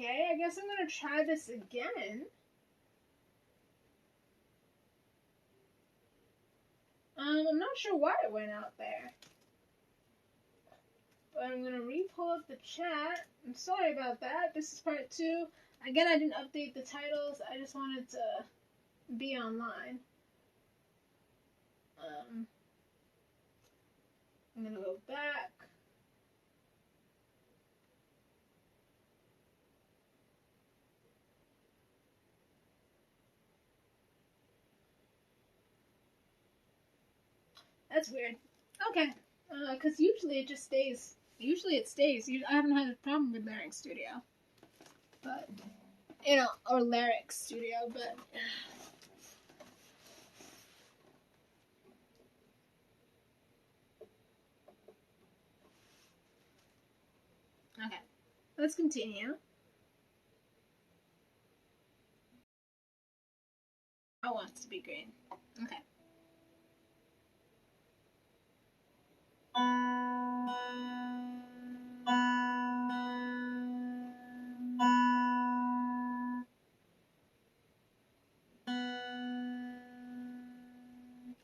Okay, I guess I'm gonna try this again. I'm not sure why it went out there. But I'm gonna re-pull up the chat. I'm sorry about that. This is part 2. Again, I didn't update the titles. I just wanted to be online. I'm gonna go back. That's weird. Okay. Because usually it just stays. Usually it stays. I haven't had a problem with Larynx Studio. But, or Larynx Studio, but... Okay. Let's continue. I want it to be green. Okay.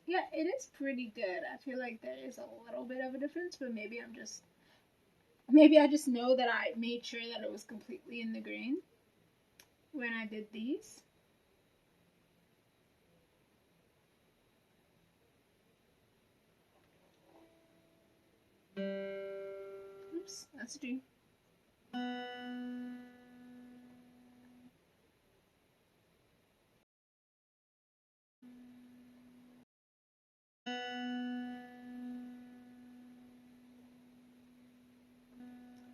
Yeah, it is pretty good. I feel like there is a little bit of a difference, but maybe I just know that I made sure that it was completely in the green when I did these. Oops, that's a D.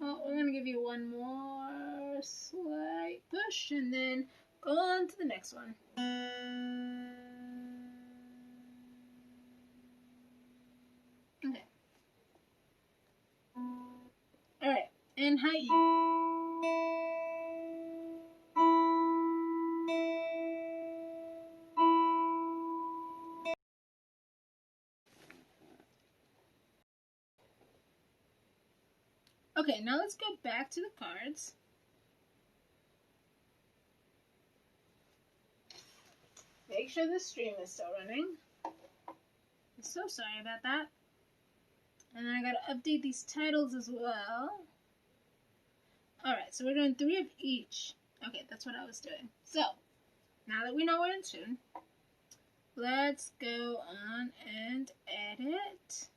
Well, we're gonna give you one more slight push and then go on to the next one. Okay. Alright, and height. Okay, now let's go back to the cards. Make sure the stream is still running. I'm so sorry about that. And then I gotta update these titles as well. Alright, so we're doing 3 of each. Okay, that's what I was doing. So, now that we know we're in tune, let's go on and edit.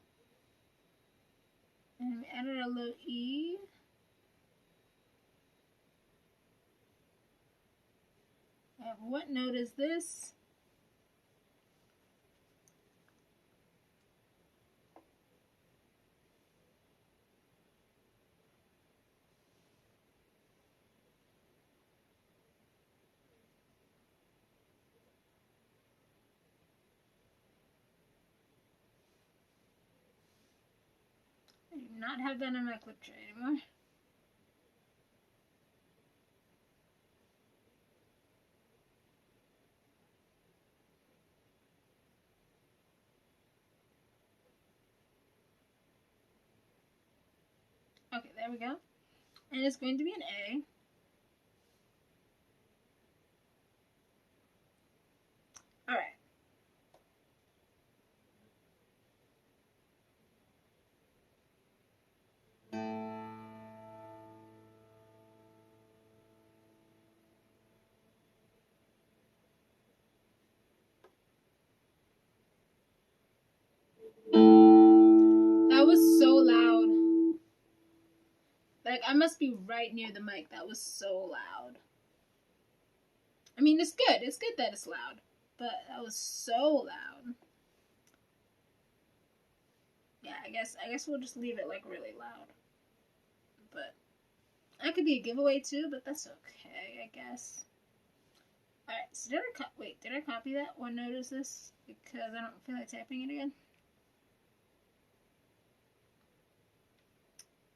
And edit a low E. What note is this? I do not have that in my clip tray anymore. Okay, there we go. And it's going to be an A. Alright. That was so loud. Like, I must be right near the mic. That was so loud. I mean, it's good. It's good that it's loud. But that was so loud. Yeah, I guess we'll just leave it, like, really loud. But that could be a giveaway, too, but that's okay, I guess. Alright, so did I copy that? What note is this? Because I don't feel like typing it again.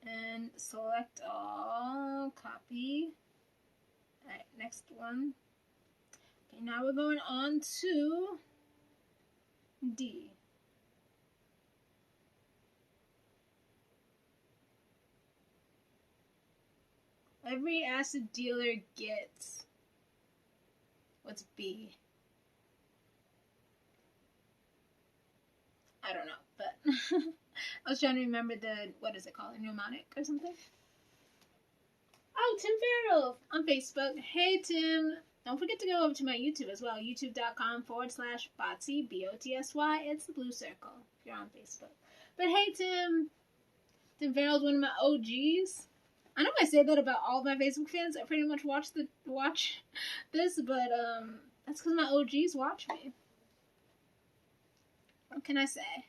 And select all, copy. Alright, next one. Okay, now we're going on to D. Every acid dealer gets. What's B? I don't know, but I was trying to remember the, what is it called? A mnemonic or something? Oh, Tim Farrell on Facebook. Hey, Tim. Don't forget to go over to my YouTube as well. YouTube.com/Botsy, Botsy. It's the blue circle if you're on Facebook. But hey, Tim. Tim Farrell's one of my OGs. I know I say that about all of my Facebook fans. I pretty much watch this, but that's because my OGs watch me. What can I say?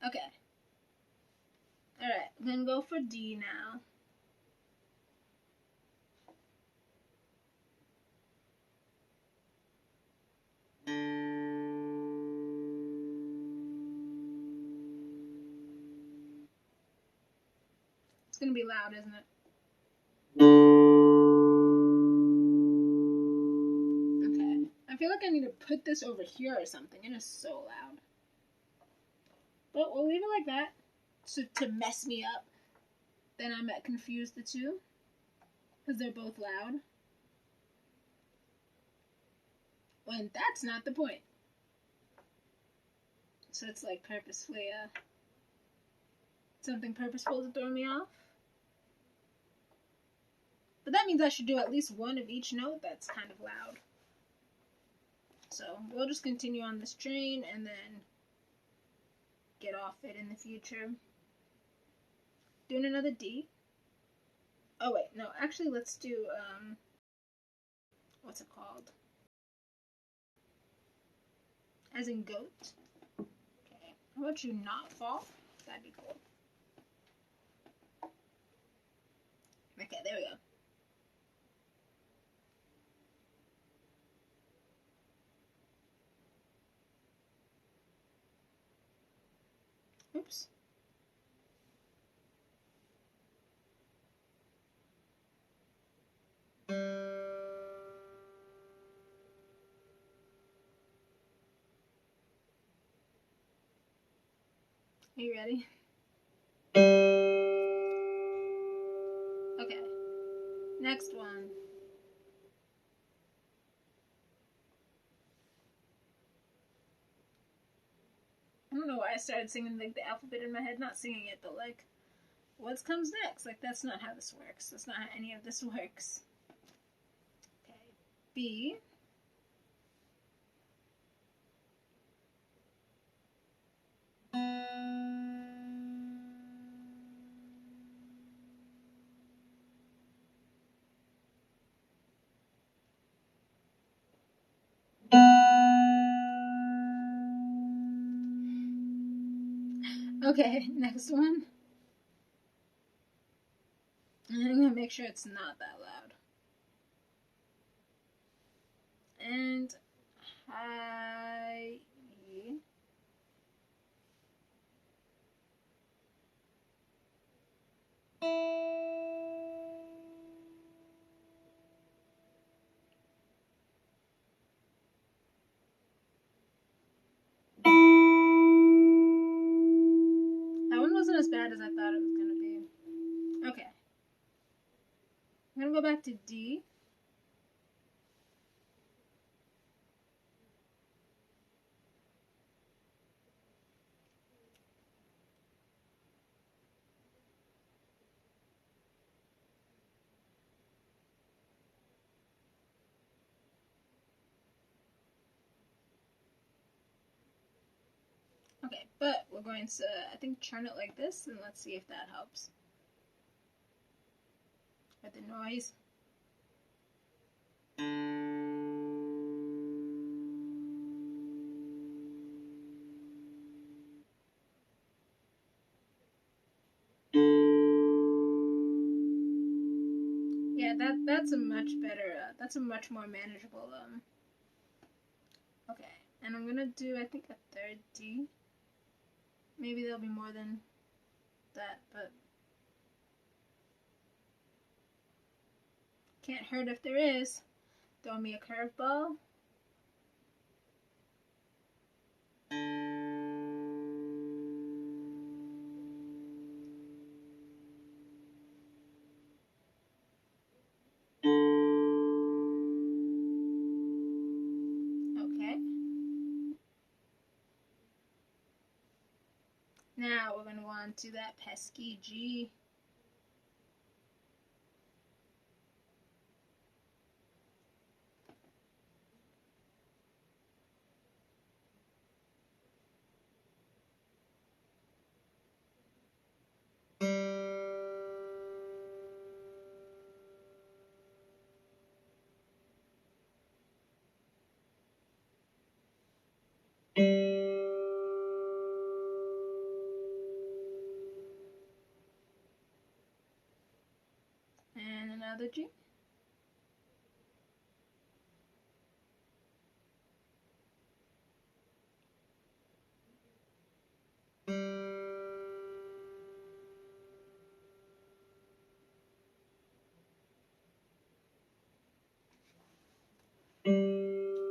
Okay. Alright, I'm gonna go for D now. It's gonna be loud, isn't it? Okay. I feel like I need to put this over here or something. It is so loud. But we'll leave it like that. So to mess me up. Then I might confuse the two. Because they're both loud. When that's not the point. So it's like purposefully, something purposeful to throw me off. But that means I should do at least one of each note that's kind of loud. So we'll just continue on this train and then get off it in the future. Doing another D. Oh wait, no, actually let's do, what's it called? As in goat. Okay, how about you not fall? That'd be cool. Okay, there we go. Oops. Are you ready? Okay. Next one. I don't know why I started singing like the alphabet in my head. Not singing it, but like, what comes next? Like, that's not how this works. That's not how any of this works. Okay. B. Okay, next one. I'm gonna make sure it's not that loud. And high E. That one wasn't as bad as I thought it was gonna be. Okay. I'm gonna go back to D. Okay, but we're going to, I think, turn it like this, and let's see if that helps. With the noise. Yeah, that's a much better, that's a much more manageable, okay. And I'm gonna do, I think, a third D. Maybe there'll be more than that, but can't hurt if there is. Throw me a curveball. to that pesky G. And another G.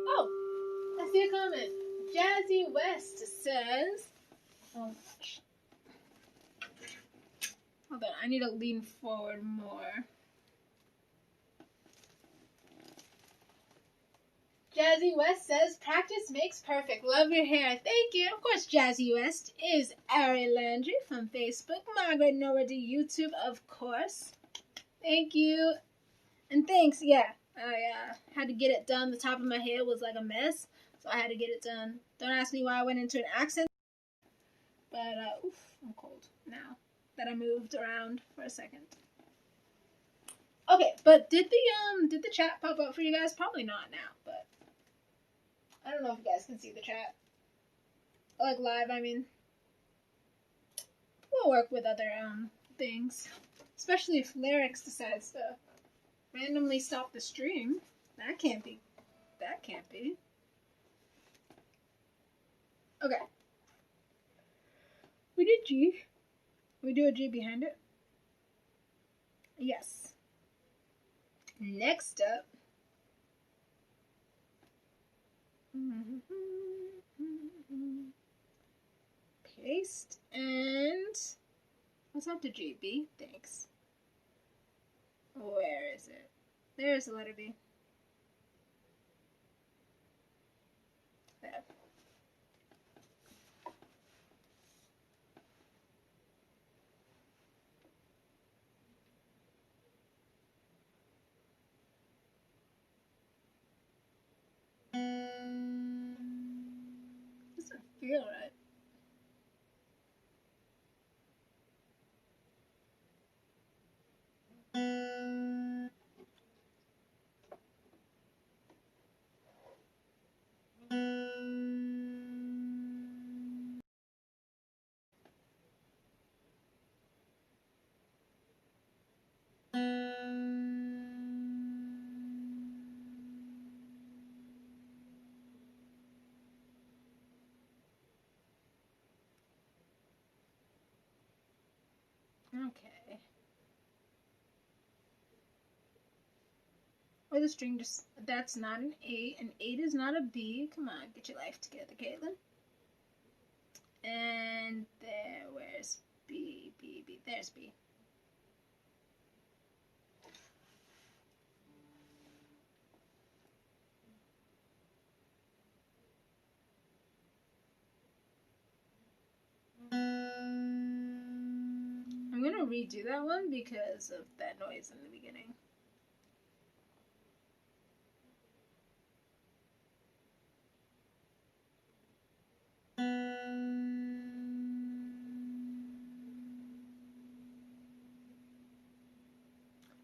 Oh, I see a comment. Jazzy West says, oh gosh. Hold on, I need to lean forward more. Jazzy West says, practice makes perfect. Love your hair. Thank you. Of course, Jazzy West is Ari Landry from Facebook. Margaret Noah to YouTube, of course. Thank you. And thanks, yeah. I had to get it done. The top of my head was like a mess, so I had to get it done. Don't ask me why I went into an accent. But, oof, I'm cold now that I moved around for a second. Okay, but did the chat pop up for you guys? Probably not now, but I don't know if you guys can see the chat. Like live, I mean. We'll work with other things. Especially if Lyrics decides to randomly stop the stream. That can't be. Okay. We did G. We do a G behind it. Yes. Next up. Paste and what's up to G? B? Thanks. Where is it? There's the letter B. There. Doesn't feel right. Okay. Or the string just, that's not an 8. An 8 is not a B. Come on, get your life together, Caitlin. And there, where's B? B, B, there's B. I'm gonna redo that one because of that noise in the beginning.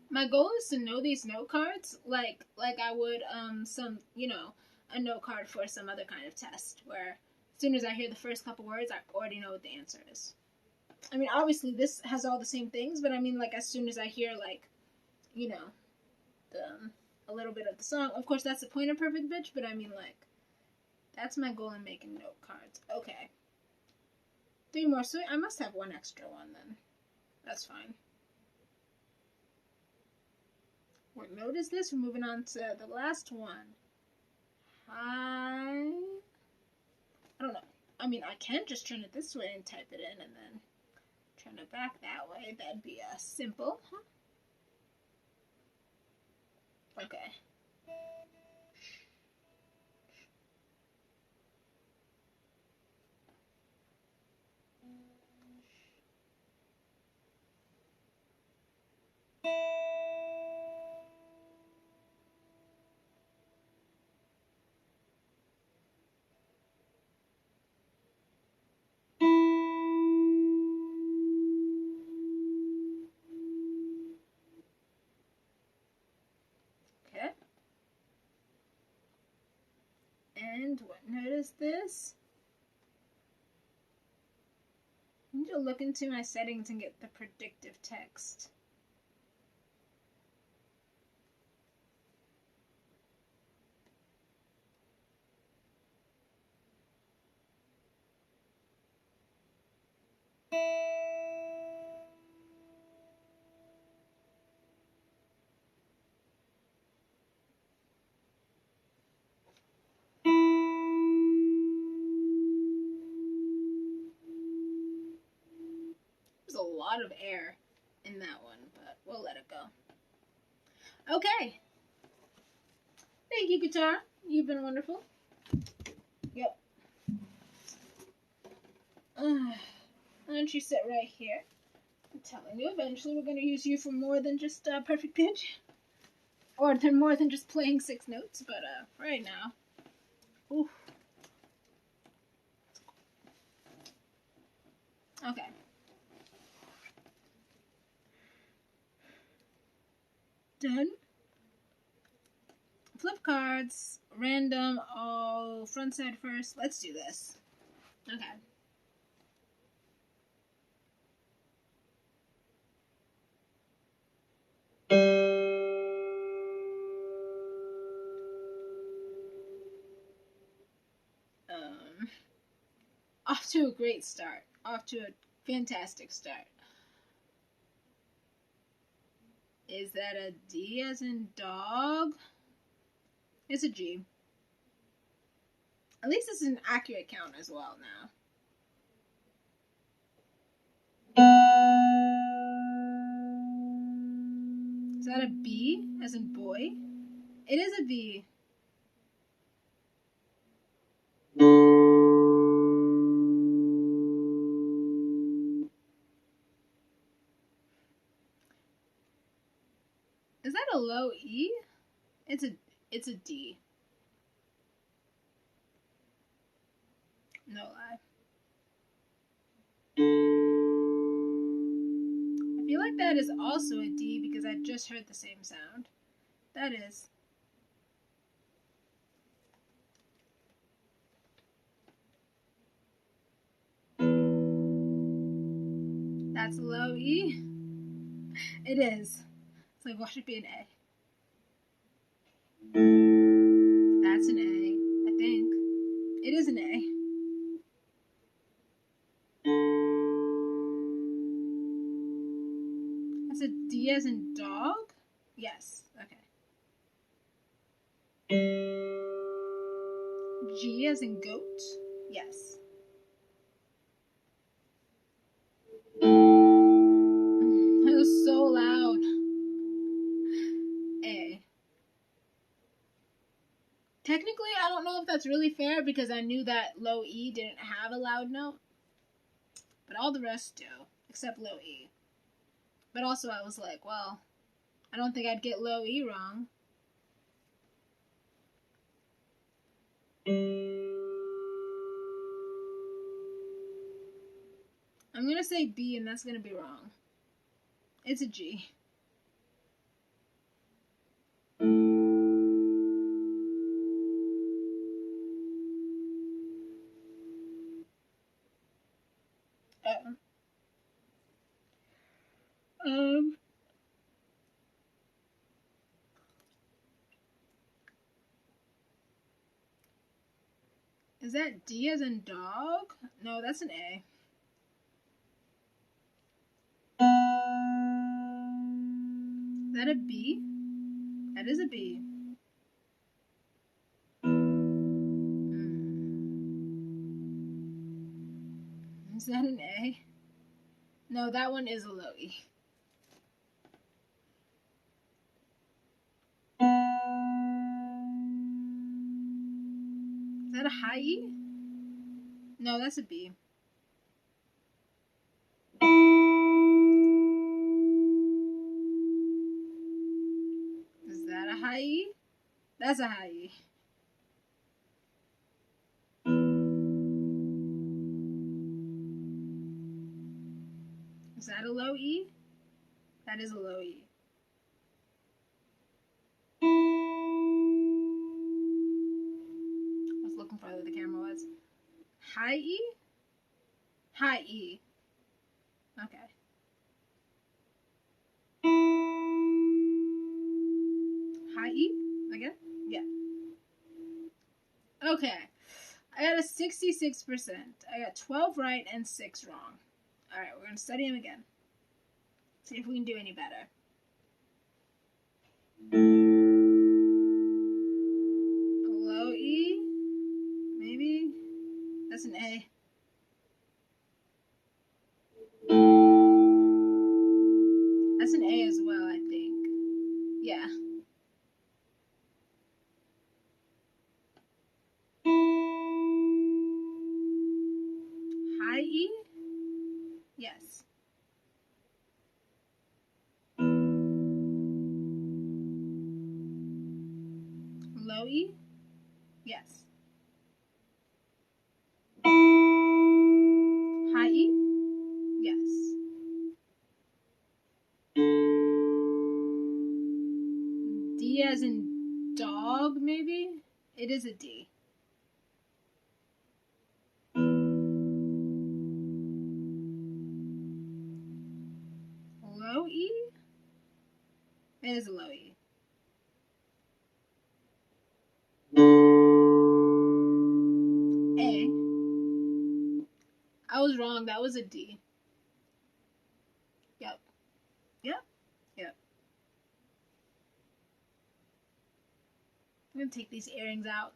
My goal is to know these note cards like I would some, you know, a note card for some other kind of test where as soon as I hear the first couple words, I already know what the answer is. I mean, obviously this has all the same things, but I mean, like, as soon as I hear, like, you know, a little bit of the song, of course that's the point of Perfect Pitch, but I mean, like, that's my goal in making note cards. Okay. 3 more, so I must have 1 extra one then. That's fine. What note is this? We're moving on to the last one. I don't know. I mean, I can just turn it this way and type it in and then turn it back that way. That'd be simple, huh? Okay. And what note is this? I need to look into my settings and get the predictive text. There's a lot of air in that one, but we'll let it go. Okay. Thank you, guitar. You've been wonderful. Yep. Why don't you sit right here? I'm telling you, eventually we're going to use you for more than just perfect pitch. Or more than just playing 6 notes, but right now. Oof. Okay. Done. Flip cards, random, oh, front side first. Let's do this. Okay. Off to a great start. Off to a fantastic start. Is that a D as in dog? It's a G. At least this is an accurate count as well now. Is that a B as in boy? It is a B. Is that a low E? It's a D. No lie. I feel like that is also a D because I just heard the same sound. That is. That's a low E. It is. It's like, why should it be an A? That's an A, I think. It is an A. That's a D as in dog? Yes, okay. G as in goat? Yes. It was so loud. A. Technically, I don't know if that's really fair because I knew that low E didn't have a loud note. But all the rest do, except low E. But also I was like, well, I don't think I'd get low E wrong. I'm going to say B and that's going to be wrong. It's a G. Is that D as in dog? No, that's an A. Is that a B? That is a B. Is that an A? No, that one is a low E. Is that a high E? No, that's a B. Is that a high E? That's a high E. Is that a low E? That is a low E. I was looking High E? High E. Okay. High E? Again? Yeah. Okay. I got a 66%. I got 12 right and 6 wrong. Alright, we're going to study them again. See if we can do any better. Low E? Maybe? That's an A. That's an A as well, I think. Yeah. High E? Yes. Low E? Yes. High E? Yes. D as in dog, maybe? It is a D. Low E? It is a low E. A. I was wrong. That was a D. Yep. Yep. Yep. I'm gonna take these earrings out.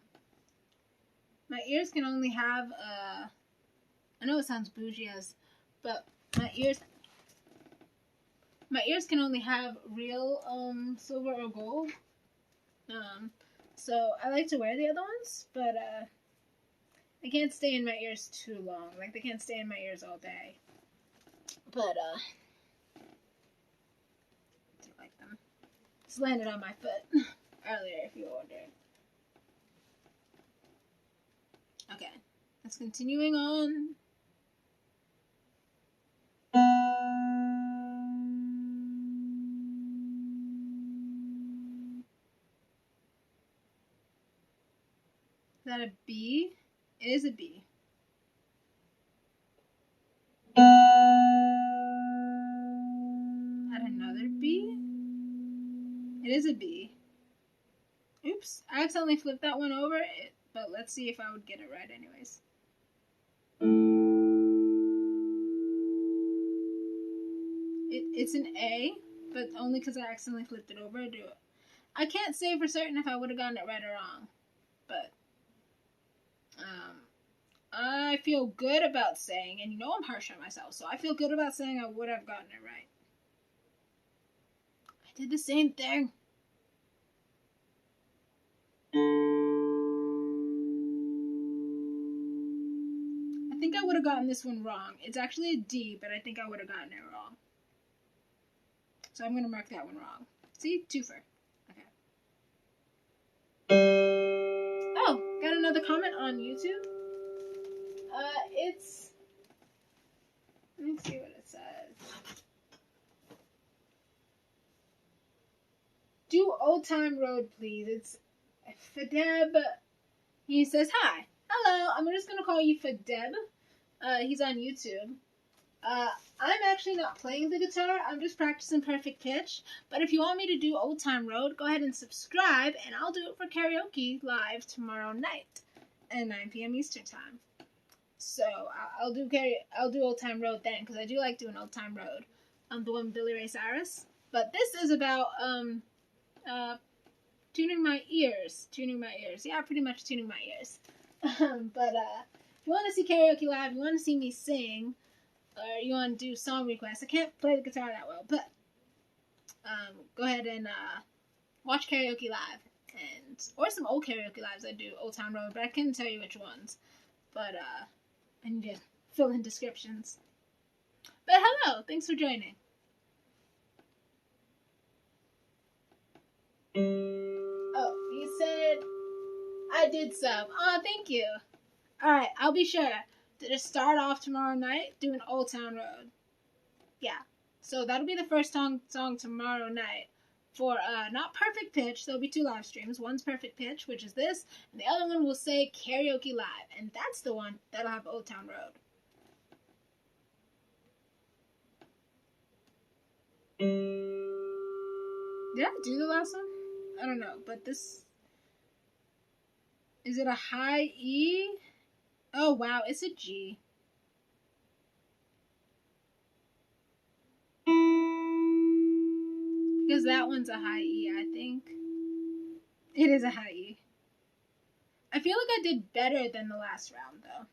My ears can only have, I know it sounds bougie as, but my ears can only have real, silver or gold. So I like to wear the other ones, but, they can't stay in my ears too long. Like, they can't stay in my ears all day. But, I do like them. Just landed on my foot earlier, if you were wondering. Okay, let's continuing on. Is that a B? It is a B. Add another B? It is a B. Oops, I accidentally flipped that one over, but let's see if I would get it right anyways. It's an A, but only because I accidentally flipped it over. I can't say for certain if I would have gotten it right or wrong, but I feel good about saying, and you know I'm harsh on myself, so I feel good about saying I would have gotten it right. I did the same thing. I think I would have gotten this one wrong. It's actually a D, but I think I would have gotten it wrong. So I'm going to mark that one wrong. See? Twofer. Okay. Oh, got another comment on YouTube. It's... Let me see what it says. Do Old Time Road, please. It's Fadeb. He says, hi. Hello. I'm just going to call you Fadeb. He's on YouTube. I'm actually not playing the guitar. I'm just practicing perfect pitch. But if you want me to do Old Time Road, go ahead and subscribe, and I'll do it for karaoke live tomorrow night at 9 p.m. Eastern Time. So I'll do Old Time Road then, because I do like doing Old Time Road. The one with Billy Ray Cyrus. But this is about tuning my ears. Yeah, pretty much tuning my ears. But if you want to see karaoke live, you want to see me sing, or you want to do song requests, I can't play the guitar that well, but go ahead and watch karaoke live, or some old karaoke lives I do, Old Town Road, but I couldn't tell you which ones. But I need to fill in descriptions. But hello, thanks for joining. Oh, you said I did sub. Oh, thank you. Alright, I'll be sure to just start off tomorrow night doing Old Town Road. Yeah. So that'll be the first song tomorrow night for not perfect pitch. There'll be 2 live streams. One's perfect pitch, which is this, and the other one will say karaoke live, and that's the one that'll have Old Town Road. Did I do the last one? I don't know, but this... Is it a high E? Oh, wow, it's a G. Because that one's a high E, I think. It is a high E. I feel like I did better than the last round, though.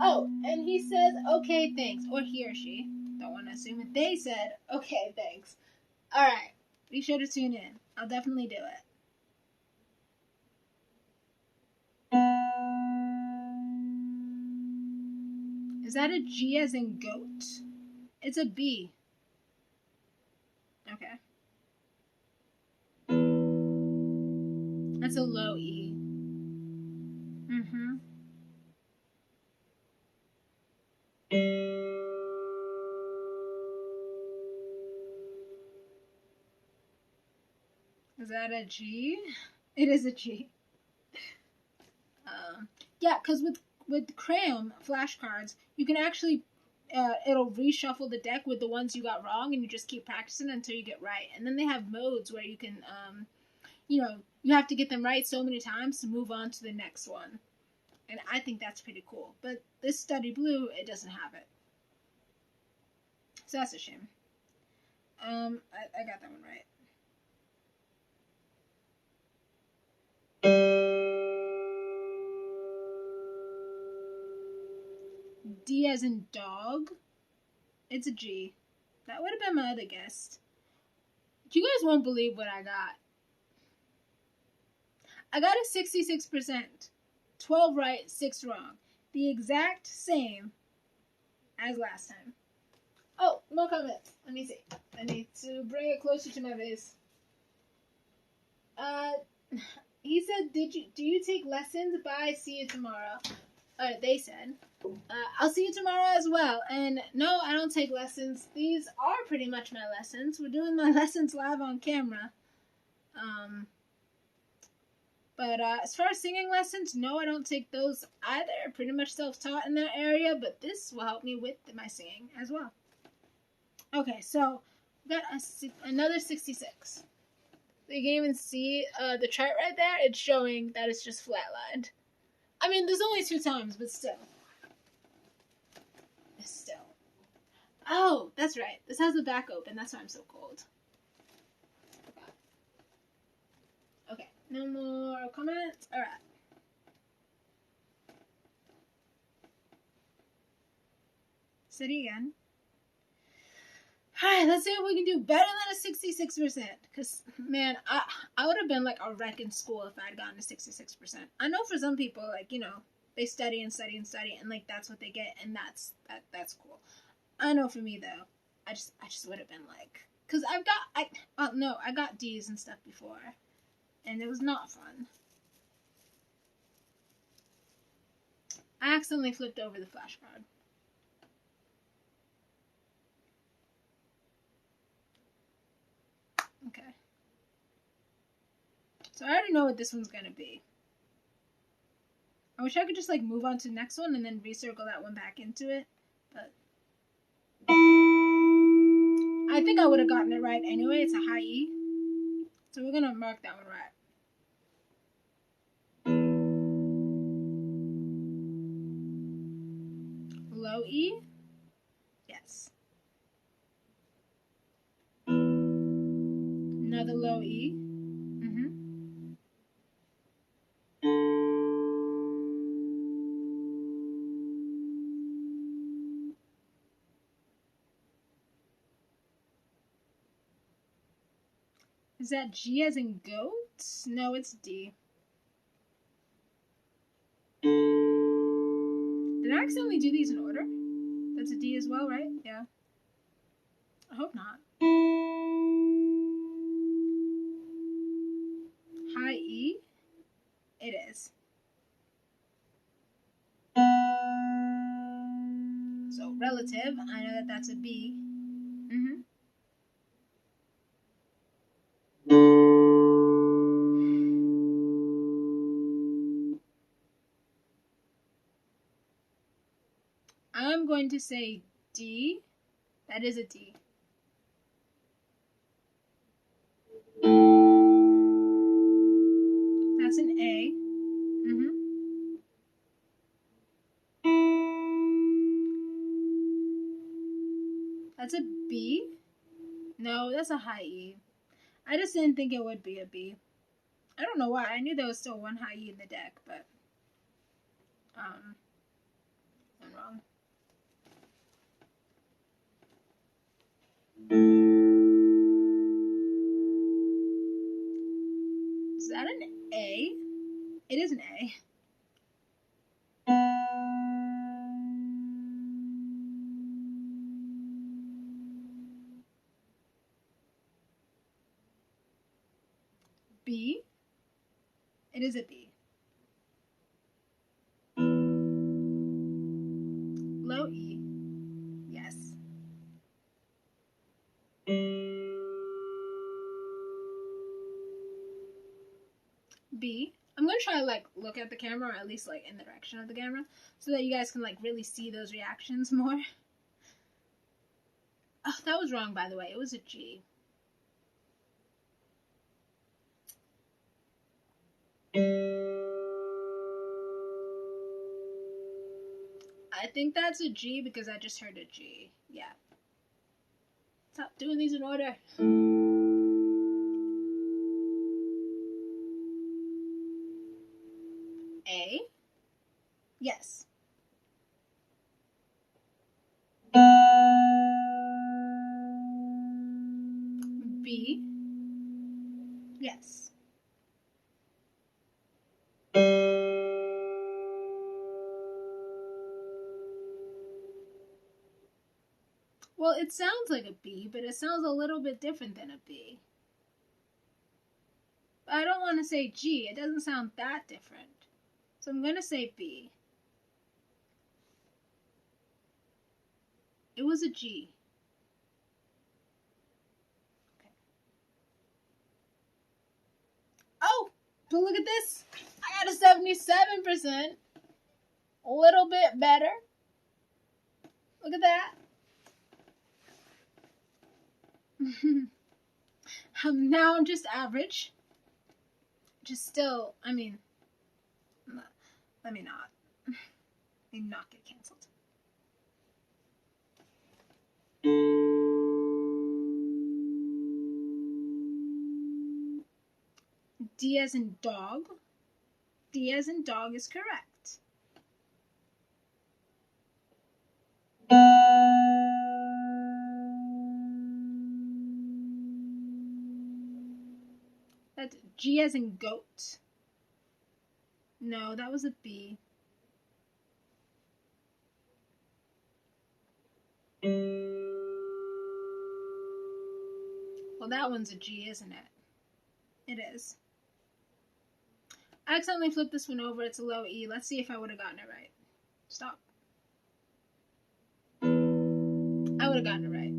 Oh, and he says, okay, thanks. Or he or she. Don't want to assume it. They said, okay, thanks. Alright, be sure to tune in. I'll definitely do it. Is that a G as in goat? It's a B. Okay. That's a low E. Mm-hmm. Is that a G? It is a G. Yeah, because with Crayon flashcards, you can actually, it'll reshuffle the deck with the ones you got wrong, and you just keep practicing until you get right. And then they have modes where you can, you know, you have to get them right so many times to move on to the next one. And I think that's pretty cool. But this Study Blue, it doesn't have it. So that's a shame. I got that one right. D as in dog. It's a G. That would have been my other guess. You guys won't believe what I got. I got a 66%. 12 right, 6 wrong. The exact same as last time. Oh, no comments. Let me see. I need to bring it closer to my face. He said, do you take lessons? Bye, see you tomorrow. They said. I'll see you tomorrow as well. And no, I don't take lessons. These are pretty much my lessons. We're doing my lessons live on camera. But as far as singing lessons, no, I don't take those either. Pretty much self-taught in that area, but this will help me with my singing as well. Okay, so we got another 66. You can even see the chart right there. It's showing that it's just flatlined. I mean, there's only 2 times, but still. Still. Oh, that's right. This has the back open. That's why I'm so cold. Okay, no more comments. All right. City again. All right, let's see if we can do better than a 66%. Because, man, I would have been like a wreck in school if I'd gotten a 66%. I know for some people, like, you know, they study and study and study, and like that's what they get, and that's cool. I know for me though, I just would have been like, because I got D's and stuff before, and it was not fun. I accidentally flipped over the flashcard. Okay. So I already know what this one's gonna be. I wish I could just like move on to the next one and then recircle that one back into it, but I think I would have gotten it right anyway. It's a high E, so we're gonna mark that one right. Low E? Yes. Another low E. Is that G as in goat? No, it's D. Did I accidentally do these in order? That's a D as well, right? Yeah. I hope not. High E? It is. So relative, I know that that's a B. to say D. That is a D. That's an A. That's a B. No, that's a high E. I just didn't think it would be a B. I don't know why. I knew there was still one high E in the deck, but I'm wrong. Is that an A? It is an A. B. It is a B. Low E. Yes. B. I'm going to try to like look at the camera, or at least like in the direction of the camera, so that you guys can like really see those reactions more. Oh, that was wrong, by the way. It was a G. I think that's a G because I just heard a G. Yeah. Stop doing these in order. A. Yes. B. Yes. Well, it sounds like a B, but it sounds a little bit different than a B. I don't want to say G. It doesn't sound that different. So I'm going to say B. It was a G. Okay. Oh, but look at this. I got a 77%. A little bit better. Look at that. Now I'm just average. Just still, I mean, let me not. Let me not get canceled. D as in dog. D as in dog is correct. That's G as in goat. No, that was a B. Well, that one's a G, isn't it? It is. I accidentally flipped this one over. It's a low E. Let's see if I would have gotten it right. Stop. I would have gotten it right.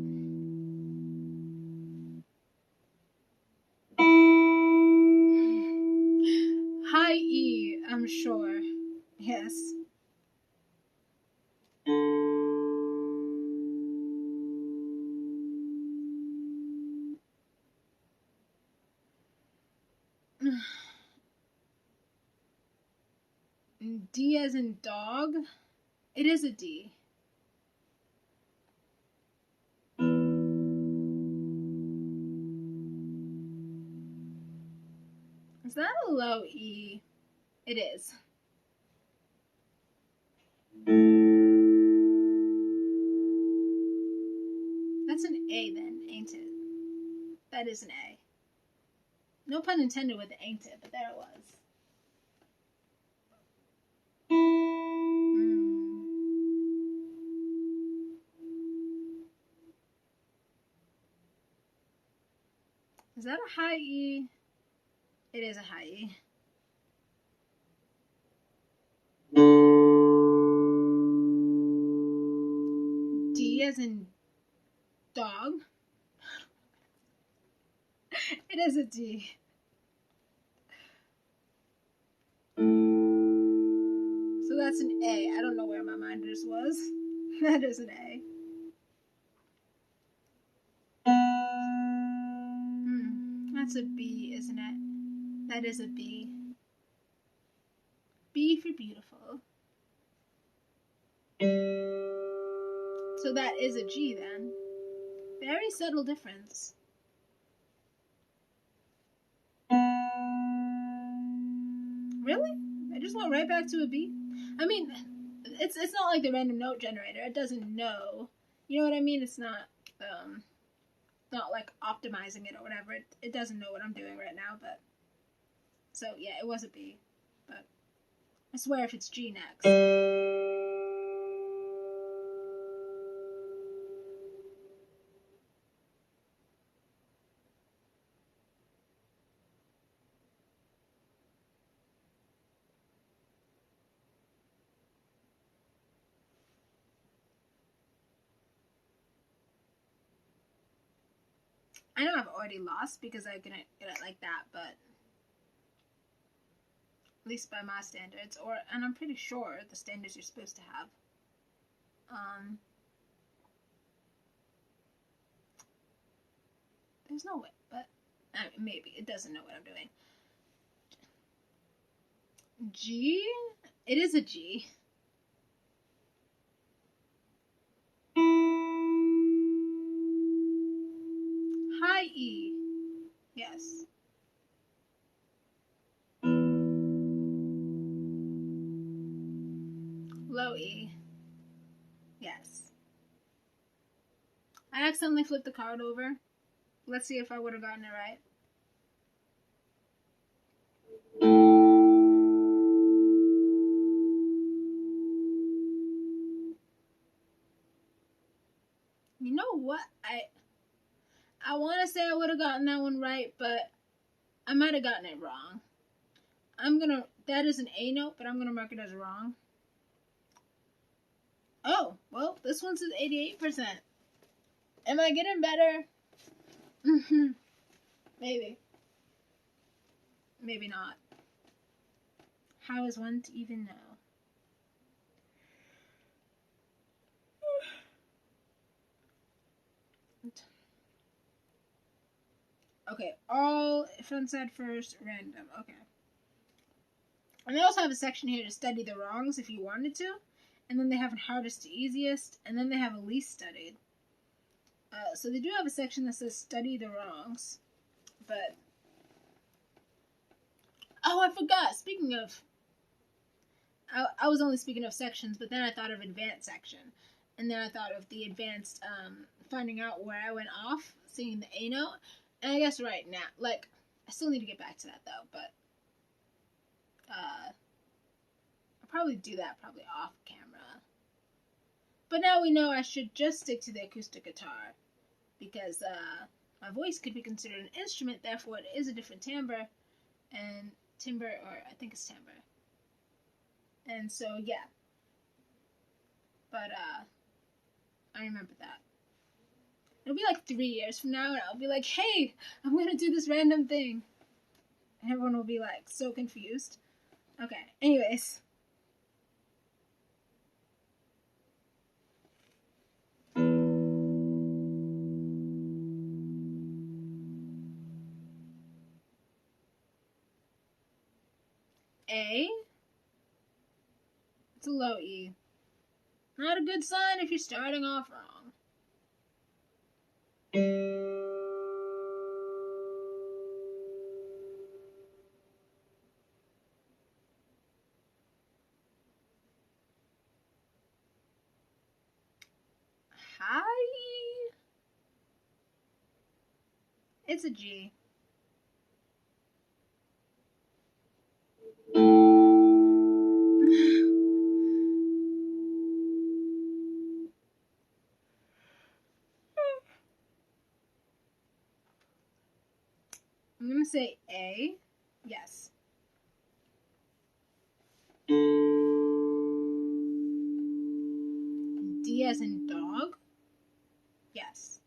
High E, I'm sure. Yes. D as in dog. It is a D. Is that a low E? It is. That's an A then, ain't it? That is an A. No pun intended with ain't it, but there it was. Is that a high E? It is a high E. D as in dog. It is a D. So that's an A. I don't know where my mind just was. That is an A. That's a B, isn't it? That is a B. B for beautiful. So that is a G then. Very subtle difference. Really? I just went right back to a B? I mean, it's not like the random note generator. It doesn't know. You know what I mean? It's not like optimizing it or whatever. It doesn't know what I'm doing right now, but so yeah, it was a B. But I swear if it's G next. I know I've already lost because I couldn't get it like that, but at least by my standards, and I'm pretty sure the standards you're supposed to have. There's no way, but maybe it doesn't know what I'm doing. G? It is a G. High E. Yes. Low E. Yes. I accidentally flipped the card over. Let's see if I would have gotten it right. You know what? I want to say I would have gotten that one right, but I might have gotten it wrong. That is an A note, but I'm gonna mark it as wrong. Oh, well, this one says 88%. Am I getting better? Maybe. Maybe not. How is one to even know? Okay, all front side first, random. Okay. And they also have a section here to study the wrongs if you wanted to. And then they have hardest to easiest. And then they have a least studied. So they do have a section that says study the wrongs. But... oh, I forgot. Speaking of... I was only speaking of sections, but then I thought of advanced section. And then I thought of the advanced, finding out where I went off, seeing the A note. And I guess right now, like, I still need to get back to that, though, but... I'll probably do that off camera. But now we know I should just stick to the acoustic guitar. Because, my voice could be considered an instrument, therefore it is a different timbre. And timbre, or I think it's timbre. And so, yeah. But, I remember that. It'll be like 3 years from now, and I'll be like, hey, I'm gonna do this random thing. And everyone will be like, so confused. Okay, anyways. A. It's a low E. Not a good sign if you're starting off wrong. High E. It's a G. I'm gonna say A. Yes. D as in dog? Yes.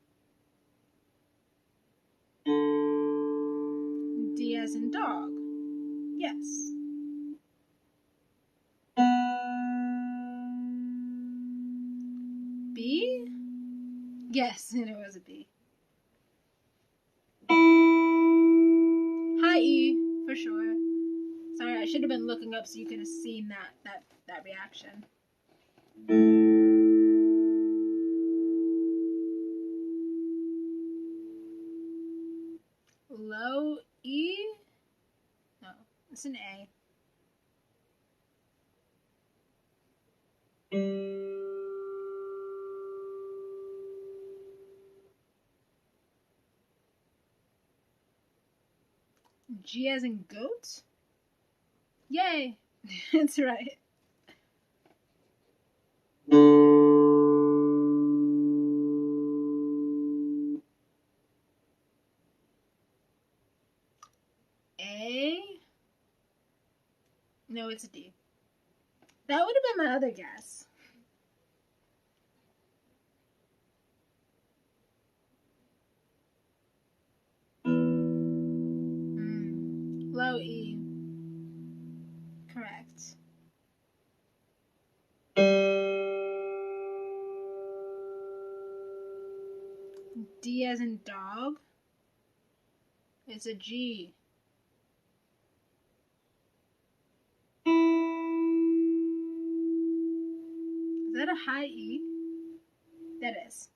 D as in dog? Yes. Yes, and it was a B. High E, for sure. Sorry, I should have been looking up so you could have seen that reaction. Low E? No, it's an A. G as in goat? Yay! That's right. A? No, it's a D. That would have been my other guess. Low E. Correct. D as in dog? It's a G. Is that a high E? That is.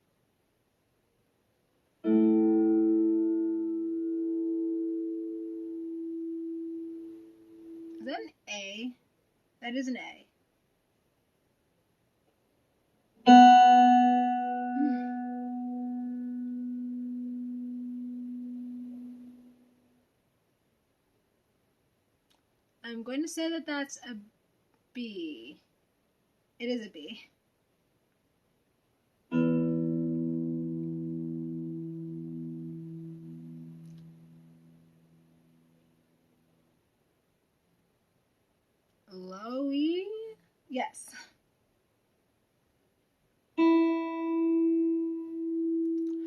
Is that an A? That is an A. I'm going to say that that's a B. It is a B. Low E? Yes.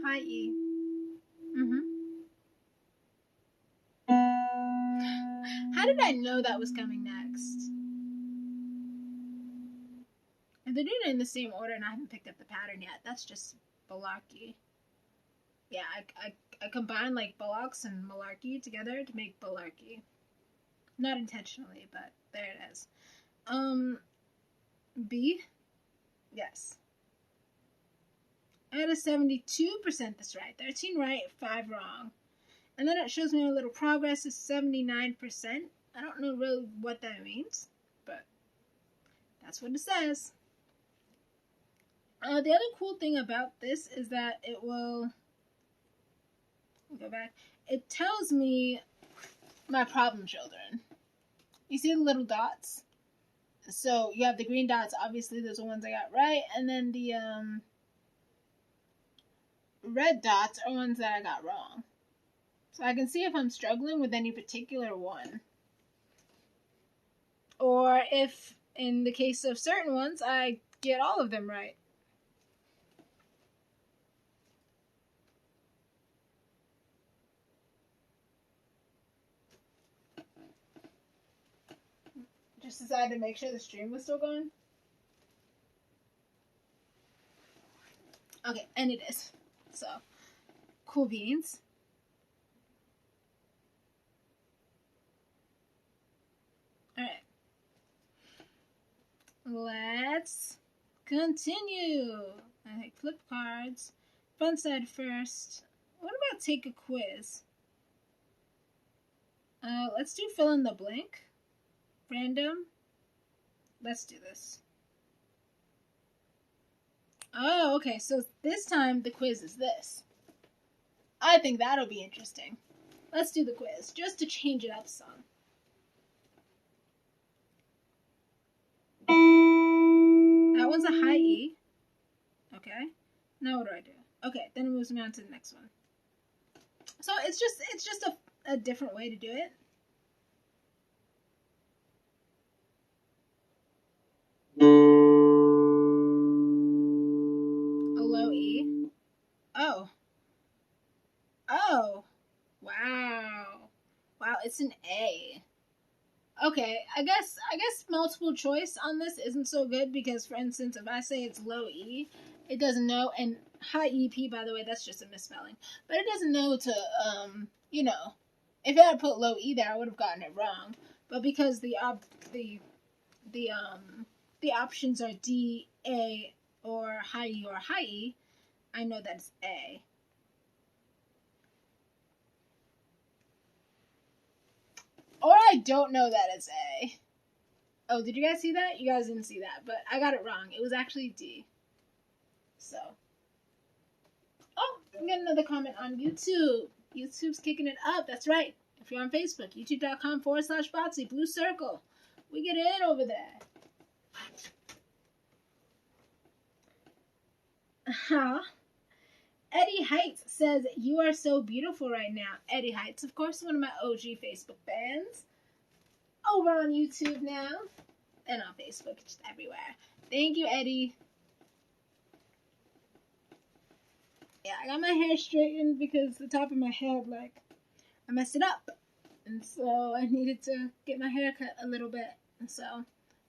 High E. How did I know that was coming next? If they're doing it in the same order and I haven't picked up the pattern yet, that's just malarkey. Yeah, I combine like bullocks and malarkey together to make malarkey. Not intentionally, but there it is. B? Yes. I had a 72% that's right. 13 right, 5 wrong. And then it shows me a little progress is 79%. I don't know really what that means, but that's what it says. The other cool thing about this is that it will go back. It tells me my problem children. You see the little dots? So you have the green dots. Obviously, those are the ones I got right, and then the red dots are ones that I got wrong. So I can see if I'm struggling with any particular one, or if, in the case of certain ones, I get all of them right. Just decided to make sure the stream was still going. Okay, and it is. So, cool beans. Alright. Let's continue. Okay, flip cards. Front side first. What about take a quiz? Let's do fill in the blank. Random. Let's do this. Oh, okay, so this time the quiz is this. I think that'll be interesting. Let's do the quiz, just to change it up some. That one's a high E. Okay. Now what do I do? Okay, then it moves me on to the next one. So it's just a different way to do it. A low E. Oh. Oh. Wow. Wow, it's an A. Okay, I guess multiple choice on this isn't so good because, for instance, if I say it's low E, it doesn't know, and high EP, by the way, that's just a misspelling. But it doesn't know to, you know, if it had put low E there, I would have gotten it wrong. But because the options are D, A, or high E, I know that's A. Or I don't know that it's A. Oh, did you guys see that? You guys didn't see that, but I got it wrong. It was actually D. So. Oh, we got another comment on YouTube. YouTube's kicking it up. That's right. If you're on Facebook, youtube.com/Botsy, blue circle. We get in over there. Eddie Heights says, you are so beautiful right now. Eddie Heights, of course, one of my OG Facebook fans. Over on YouTube now. And on Facebook, just everywhere. Thank you, Eddie. Yeah, I got my hair straightened because the top of my head, like, I messed it up. And so I needed to get my hair cut a little bit. And so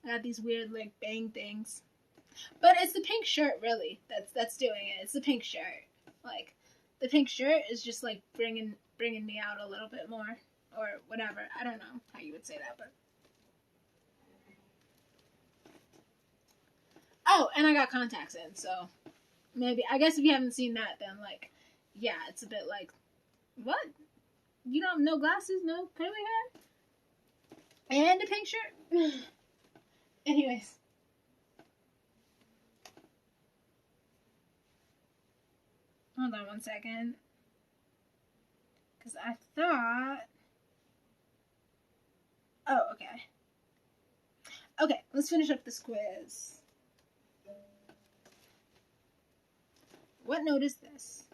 I got these weird, like, bang things. But it's the pink shirt, really, that's doing it. It's the pink shirt. Like, the pink shirt is just, like, bringing me out a little bit more. Or whatever. I don't know how you would say that, but. Oh, and I got contacts in, so maybe. I guess if you haven't seen that, then, like, yeah, it's a bit like, what? You don't have no glasses, no curly hair? And a pink shirt? Anyways. Hold on one second. Because I thought... Oh, okay. Okay, let's finish up this quiz. What note is this?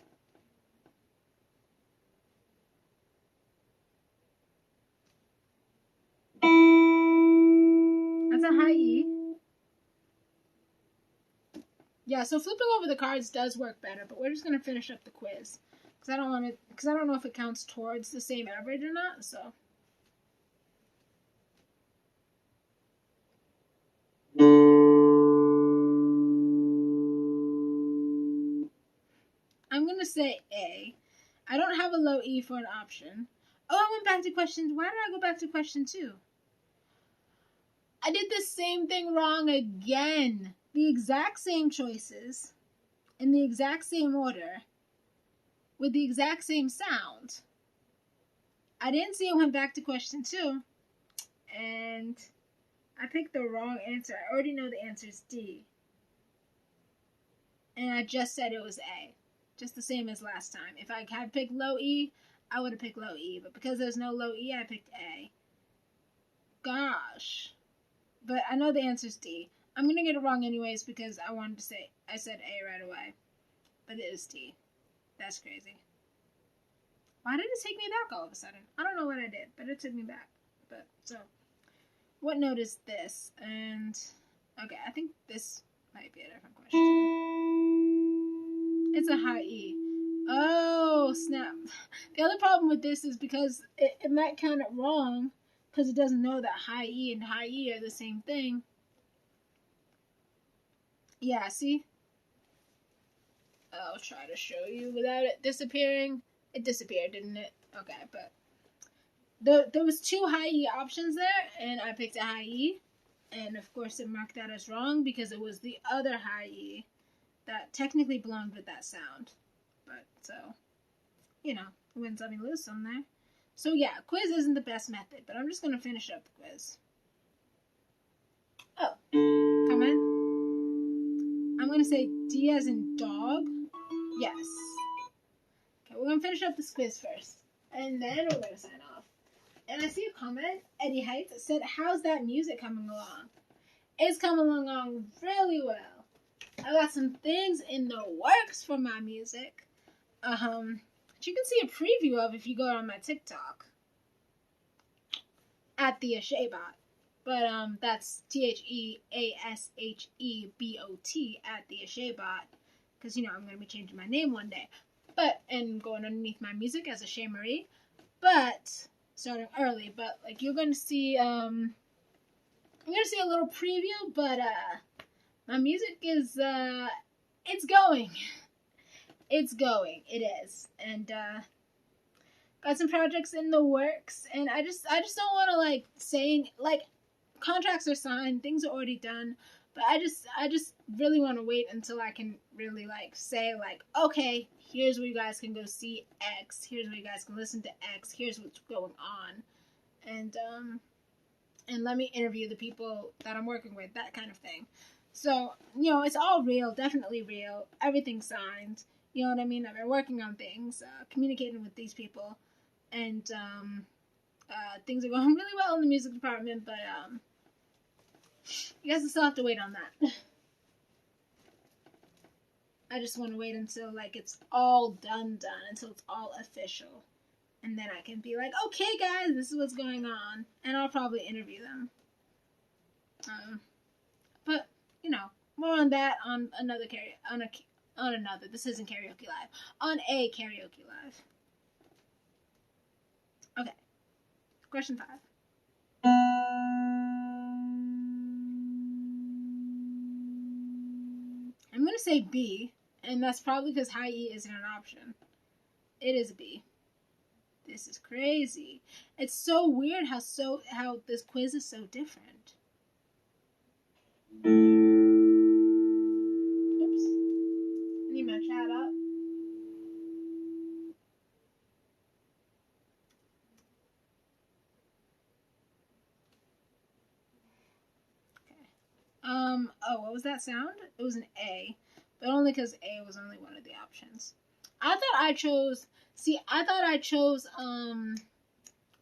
That's a high E. Yeah, so flipping over the cards does work better, but we're just gonna finish up the quiz because I don't know if it counts towards the same average or not. So. I'm going to say A. I don't have a low E for an option. Oh, I went back to question... Why did I go back to question 2? I did the same thing wrong again. The exact same choices, in the exact same order, with the exact same sound. I didn't see it went back to question 2, and I picked the wrong answer. I already know the answer is D. And I just said it was A. Just the same as last time. If I had picked low E, I would have picked low E. But because there's no low E, I picked A. Gosh. But I know the answer is D. I'm going to get it wrong anyways because I said A right away. But it is D. That's crazy. Why did it take me back all of a sudden? I don't know what I did, but it took me back. But, so, what note is this? And, okay, I think this might be a different question. It's a high E. Oh, snap. The other problem with this is because it might count it wrong because it doesn't know that high E and high E are the same thing. Yeah, see? I'll try to show you without it disappearing. It disappeared, didn't it? Okay, but there was 2 high E options there, and I picked a high E. And, of course, it marked that as wrong because it was the other high E that technically belonged with that sound. But, so, you know, win something, lose some there. So, yeah, quiz isn't the best method, but I'm just going to finish up the quiz. Oh, come in. I'm going to say D as in dog. Yes. Okay, we're going to finish up this quiz first, and then we're going to sign off. And I see a comment, Eddie Heights, that said, how's that music coming along? It's coming along really well. I got some things in the works for my music. Which you can see a preview of if you go on my TikTok. At the Ashebot. But, that's TheAshebot at the Ashebot. Because, you know, I'm going to be changing my name one day. But, and going underneath my music as Ashay Marie. But, starting early. But, like, you're going to see, I'm going to see a little preview. But, my music is, it's going. it's going. It is. And got some projects in the works, and I just don't want to like saying like contracts are signed, things are already done, but I just really want to wait until I can really like say like, okay, here's where you guys can go see X, here's where you guys can listen to X, here's what's going on, and let me interview the people that I'm working with, that kind of thing. So, you know, it's all real, definitely real. Everything's signed. You know what I mean? I've been working on things, communicating with these people, and things are going really well in the music department, but you guys will still have to wait on that. I just want to wait until like it's all done, until it's all official. And then I can be like, okay, guys, this is what's going on. And I'll probably interview them. But, you know, more on that on another this isn't Karaoke Live. On a Karaoke Live. Okay. Question 5. I'm going to say B, and that's probably because high E isn't an option. It is a B. This is crazy. It's so weird how this quiz is so different. Oops. I need my chat up. Okay. Oh, what was that sound? It was an A, but only because A was only one of the options. I thought I chose,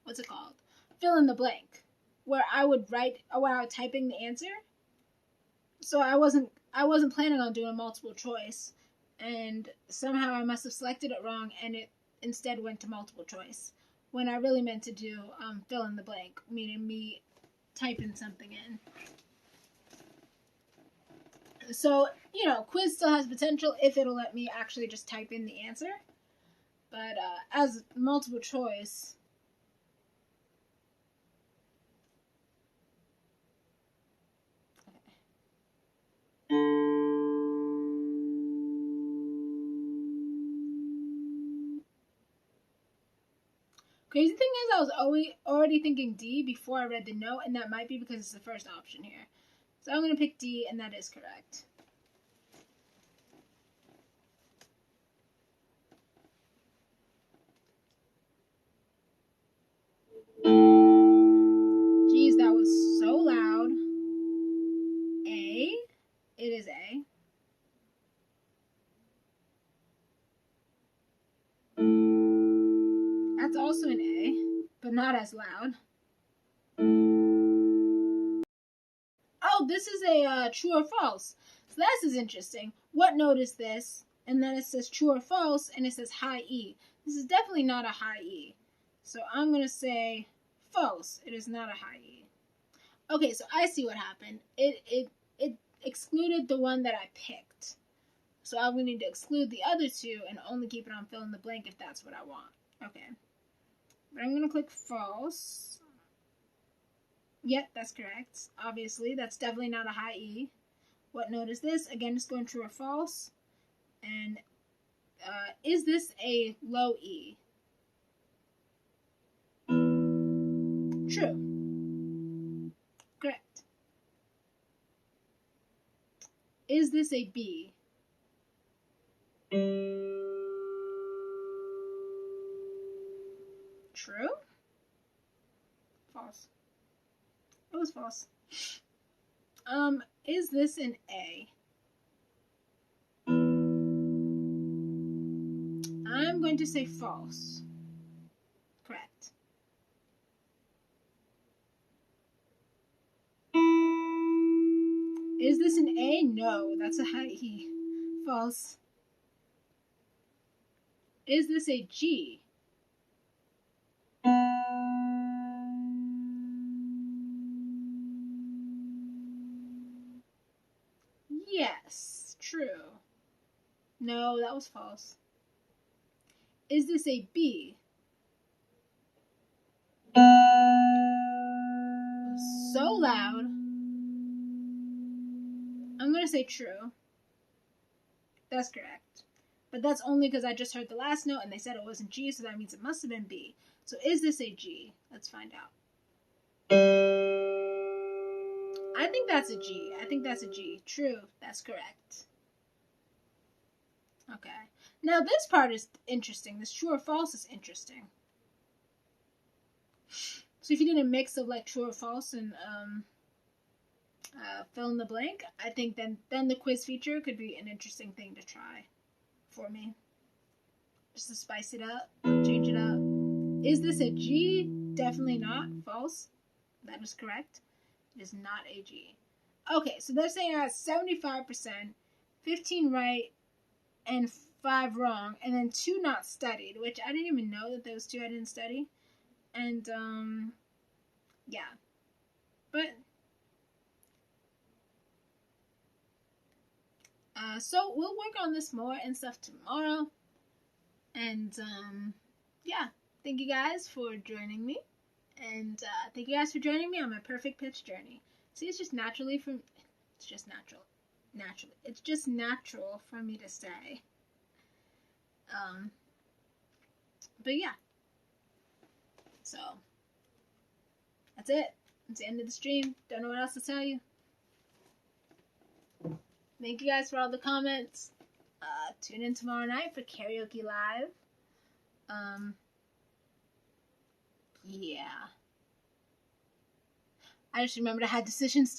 what's it called? Fill in the blank, where I would typing the answer. So I wasn't planning on doing multiple choice, and somehow I must have selected it wrong, and it instead went to multiple choice, when I really meant to do fill in the blank, meaning me typing something in. So, you know, quiz still has potential if it'll let me actually just type in the answer. But as multiple choice, crazy thing is, I was already thinking D before I read the note, and that might be because it's the first option here. So I'm going to pick D, and that is correct. Jeez, that was so loud. A. It is A. That's also an A, but not as loud. Oh, this is a true or false. So this is interesting. What note is this? And then it says true or false, and it says high E. This is definitely not a high E. So I'm going to say false. It is not a high E. Okay, so I see what happened. It excluded the one that I picked. So I'm going to need to exclude the other two and only keep it on fill in the blank if that's what I want. Okay. But I'm going to click false. Yep, that's correct. Obviously, that's definitely not a high E. What note is this? Again, it's going true or false. And is this a low E? True. Correct. Is this a B? True? False. It was false. Is this an A? I'm going to say false. Correct. Is this an A? No, that's a high E. False. Is this a G? Yes, true. No, that was false. Is this a B? So loud. I'm going to say true. That's correct. But that's only because I just heard the last note and they said it wasn't G, so that means it must have been B. So is this a G? Let's find out. I think that's a G. I think that's a G. True. That's correct. Okay. Now this part is interesting. This true or false is interesting. So if you did a mix of like true or false and fill in the blank, I think then the quiz feature could be an interesting thing to try for me. Just to spice it up, change it up. Is this a G? Definitely not. False. That is correct. It is not a G. Okay, so they're saying I had 75%, 15 right, and 5 wrong, and then 2 not studied, which I didn't even know that those 2 I didn't study. And, yeah. But, so we'll work on this more and stuff tomorrow. And, yeah. Thank you guys for joining me. And, thank you guys for joining me on my perfect pitch journey. See, it's just natural. It's just natural for me to say. But yeah. So, that's it. It's the end of the stream. Don't know what else to tell you. Thank you guys for all the comments. Tune in tomorrow night for Karaoke Live. Yeah. I just remembered I had decisions to